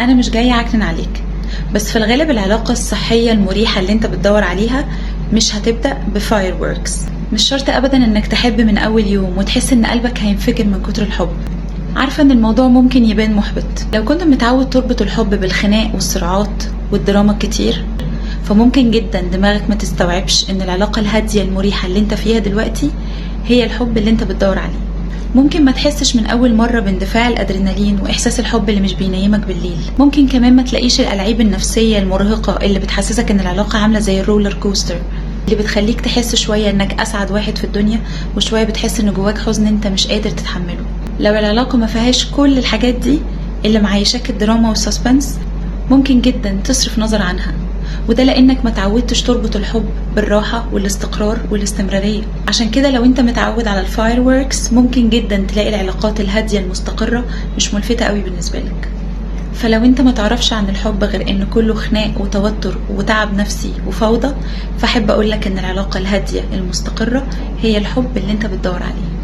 انا مش جاية اعكنن عليك، بس في الغالب العلاقة الصحية المريحة اللي انت بتدور عليها مش هتبدأ بفاير ووركس. مش شرط ابدا انك تحب من اول يوم وتحس ان قلبك هينفجر من كتر الحب. عارفة ان الموضوع ممكن يبان محبط لو كنت متعود تربط الحب بالخناق والصراعات والدراما الكتير، فممكن جدا دماغك ما تستوعبش ان العلاقة الهادية المريحة اللي انت فيها دلوقتي هي الحب اللي انت بتدور عليه. ممكن ما تحسش من اول مرة باندفاع الادرينالين واحساس الحب اللي مش بينيمك بالليل. ممكن كمان ما تلاقيش الالعاب النفسية المرهقة اللي بتحسسك ان العلاقة عاملة زي الرولر كوستر اللي بتخليك تحس شوية انك اسعد واحد في الدنيا وشوية بتحس ان جواك حزن انت مش قادر تتحمله. لو العلاقة ما فيهاش كل الحاجات دي اللي معيشاك الدراما والسسبنس، ممكن جدا تصرف نظر عنها، وده لانك ما تعودتش تربط الحب بالراحة والاستقرار والاستمرارية. عشان كده لو انت متعود على الفاير ووركس ممكن جدا تلاقي العلاقات الهادية المستقرة مش ملفتة قوي بالنسبة لك. فلو انت ما تعرفش عن الحب غير ان كله خناق وتوتر وتعب نفسي وفوضى، فحب اقولك ان العلاقة الهادية المستقرة هي الحب اللي انت بتدور عليه.